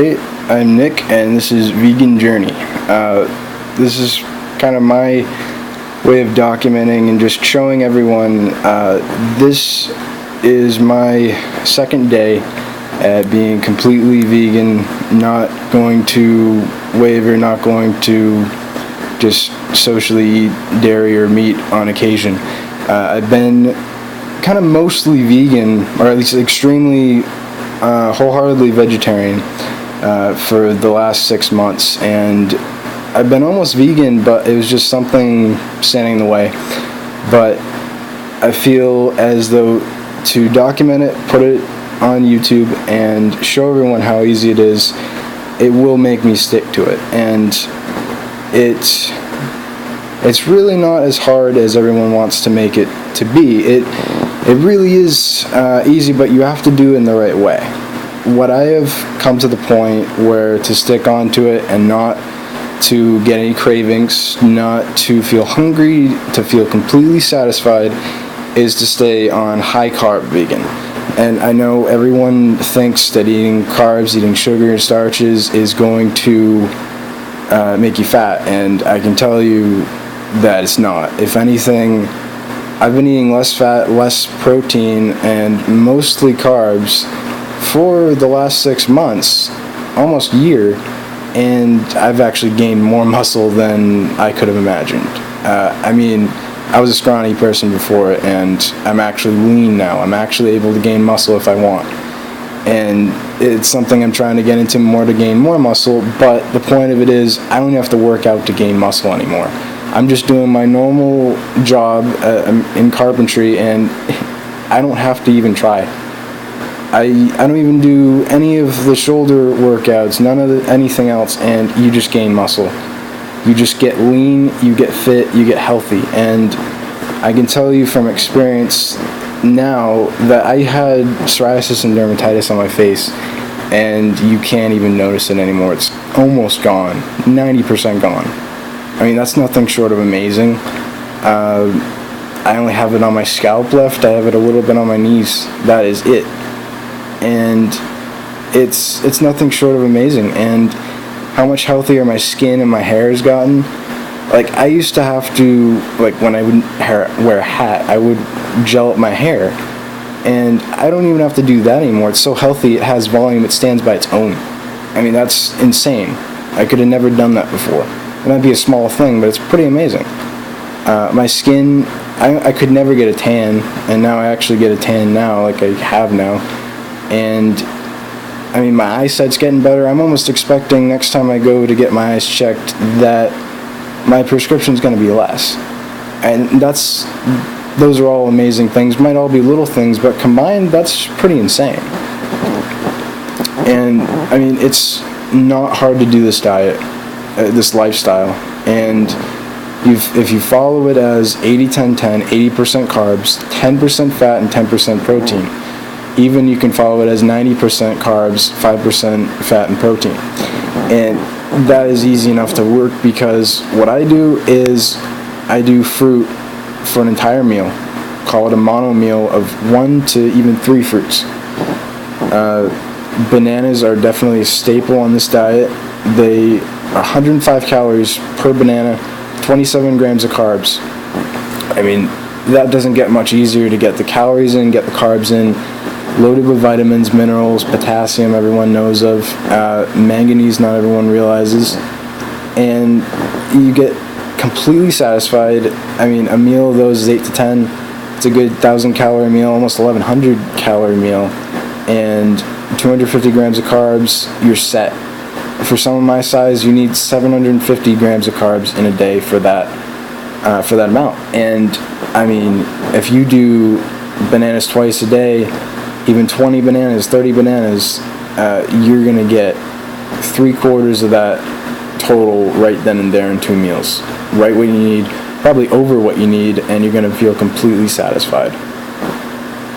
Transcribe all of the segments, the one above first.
Hey, I'm Nick, and this is Vegan Journey. This is kind of my way of documenting and just showing everyone this is my second day at being completely vegan, not going to waver, not going to just socially eat dairy or meat on occasion. I've been kind of mostly vegan, or at least extremely wholeheartedly vegetarian for the last 6 months, and I've been almost vegan, but it was just something standing in the way. But I feel as though to document it, put it on YouTube, and show everyone how easy it is, it will make me stick to it. And it's really not as hard as everyone wants to make it to be. It really is easy, but you have to do it in the right way. What I have come to the point where to stick onto it and not to get any cravings, not to feel hungry, to feel completely satisfied, is to stay on high carb vegan. And I know everyone thinks that eating carbs, eating sugar and starches is going to make you fat, and I can tell you that it's not. If anything, I've been eating less fat, less protein, and mostly carbs for the last 6 months, almost a year, and I've actually gained more muscle than I could have imagined. I was a scrawny person before, and I'm actually lean now. I'm actually able to gain muscle if I want. And it's something I'm trying to get into more to gain more muscle, but the point of it is I don't have to work out to gain muscle anymore. I'm just doing my normal job in carpentry, and I don't have to even try. I don't even do any of the shoulder workouts, none of anything else, and you just gain muscle. You just get lean, you get fit, you get healthy. And I can tell you from experience now that I had psoriasis and dermatitis on my face, and you can't even notice it anymore. It's almost gone, 90% gone. I mean, that's nothing short of amazing. I only have it on my scalp left. I have it a little bit on my knees. That is it. And it's nothing short of amazing. And how much healthier my skin and my hair has gotten. Like, I used to have to, like, when I would wear a hat, I would gel up my hair, and I don't even have to do that anymore. It's so healthy, it has volume, it stands by its own. I mean, that's insane. I could have never done that before. It might be a small thing, but it's pretty amazing. My skin, I could never get a tan, and now I actually get a tan now, like I have now. And I mean, my eyesight's getting better. I'm almost expecting next time I go to get my eyes checked that my prescription's going to be less. And those are all amazing things. Might all be little things, but combined, that's pretty insane. And I mean, it's not hard to do this diet, this lifestyle. And if you follow it as 80-10-10, 80% carbs, 10% fat, and 10% protein. Even you can follow it as 90% carbs, 5% fat and protein. And that is easy enough to work, because what I do is I do fruit for an entire meal. Call it a mono meal of 1 to even 3 fruits. Bananas are definitely a staple on this diet. They are 105 calories per banana, 27 grams of carbs. I mean, that doesn't get much easier to get the calories in, get the carbs in. Loaded with vitamins, minerals, potassium everyone knows of, manganese not everyone realizes, and you get completely satisfied. I mean, a meal of those is 8 to 10. It's a good 1,000 calorie meal, almost 1,100 calorie meal, and 250 grams of carbs, you're set. For someone my size, you need 750 grams of carbs in a day for that amount. And I mean, if you do bananas twice a day, even 20 bananas, 30 bananas, you're going to get 3/4 of that total right then and there in 2 meals. Right what you need, probably over what you need, and you're going to feel completely satisfied.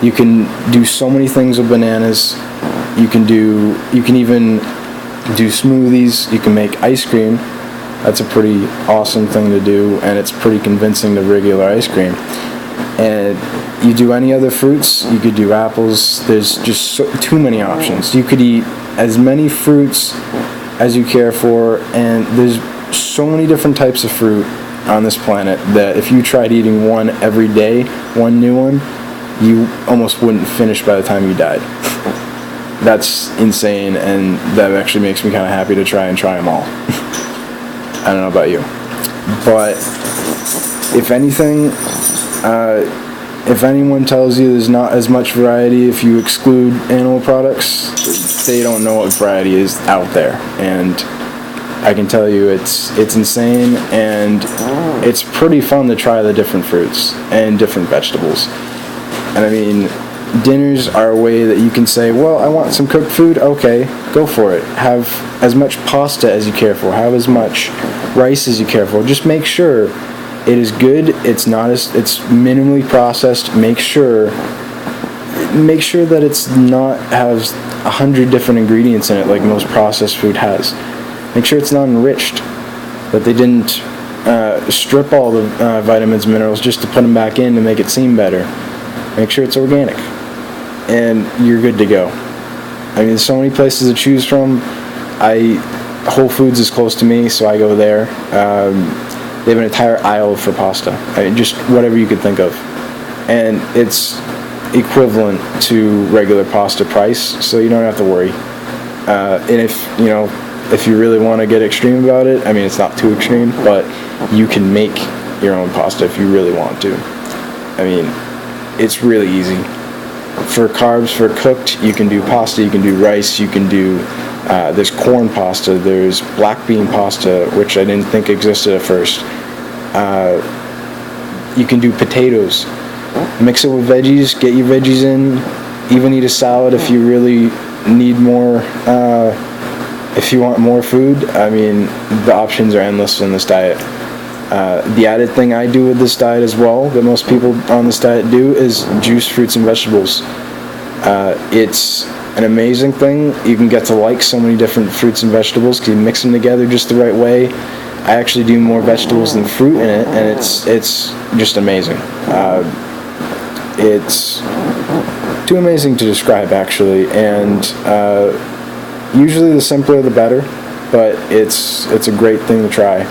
You can do so many things with bananas. You can even do smoothies. You can make ice cream. That's a pretty awesome thing to do, and it's pretty convincing to regular ice cream. And you do any other fruits, you could do apples. There's just too many options. You could eat as many fruits as you care for, and there's so many different types of fruit on this planet that if you tried eating one every day, one new one, you almost wouldn't finish by the time you died. That's insane, and that actually makes me kind of happy to try them all. I don't know about you, but if anything, if anyone tells you there's not as much variety if you exclude animal products, they don't know what variety is out there. And I can tell you it's insane, and it's pretty fun to try the different fruits and different vegetables. And I mean, dinners are a way that you can say, well, I want some cooked food. Okay, go for it. Have as much pasta as you care for. Have as much rice as you care for. Just make sure it is good. It's minimally processed. Make sure that it's not has 100 different ingredients in it like most processed food has. Make sure it's not enriched, that they didn't strip all the vitamins and minerals just to put them back in to make it seem better. Make sure it's organic, and you're good to go. I mean, there's so many places to choose from. Whole Foods is close to me, so I go there. They have an entire aisle for pasta. I mean, just whatever you could think of. And it's equivalent to regular pasta price, so you don't have to worry. And if you really want to get extreme about it, I mean, it's not too extreme, but you can make your own pasta if you really want to. I mean, it's really easy. For carbs, for cooked, you can do pasta, you can do rice, you can do, there's corn pasta, there's black bean pasta, which I didn't think existed at first. You can do potatoes. Mix it with veggies, get your veggies in, even eat a salad if you really need more, if you want more food. I mean, the options are endless in this diet. The added thing I do with this diet as well, that most people on this diet do, is juice fruits and vegetables. It's an amazing thing. You can get to like so many different fruits and vegetables because you mix them together just the right way. I actually do more vegetables than fruit in it, and it's just amazing. It's too amazing to describe, actually, and usually the simpler the better, but it's a great thing to try.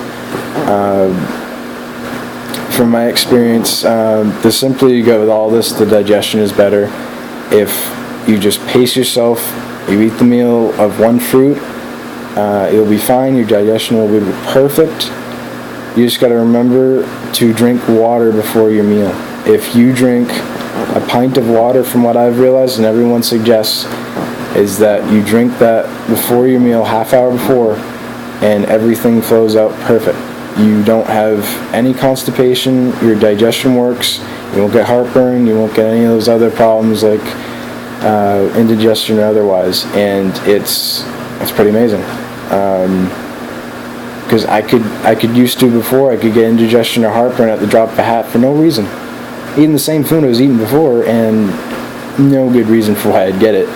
From my experience, the simpler you go with all this, the digestion is better. If you just pace yourself, you eat the meal of one fruit, you'll be fine, your digestion will be perfect. You just got to remember to drink water before your meal. If you drink a pint of water, from what I've realized and everyone suggests, is that you drink that before your meal, half hour before, and everything flows out perfect. You don't have any constipation, your digestion works, you won't get heartburn, you won't get any of those other problems like indigestion or otherwise, and it's pretty amazing. Because I could used to before, I could get indigestion or heartburn at the drop of a hat for no reason. Eating the same food I was eating before, and no good reason for why I'd get it.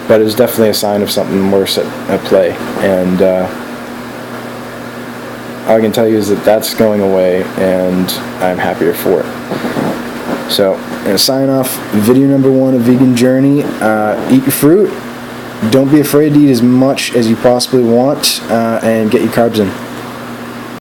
But it was definitely a sign of something worse at play, and all I can tell you is that that's going away, and I'm happier for it. So, I'm going to sign off video number 1 of Vegan Journey. Eat your fruit. Don't be afraid to eat as much as you possibly want, and get your carbs in.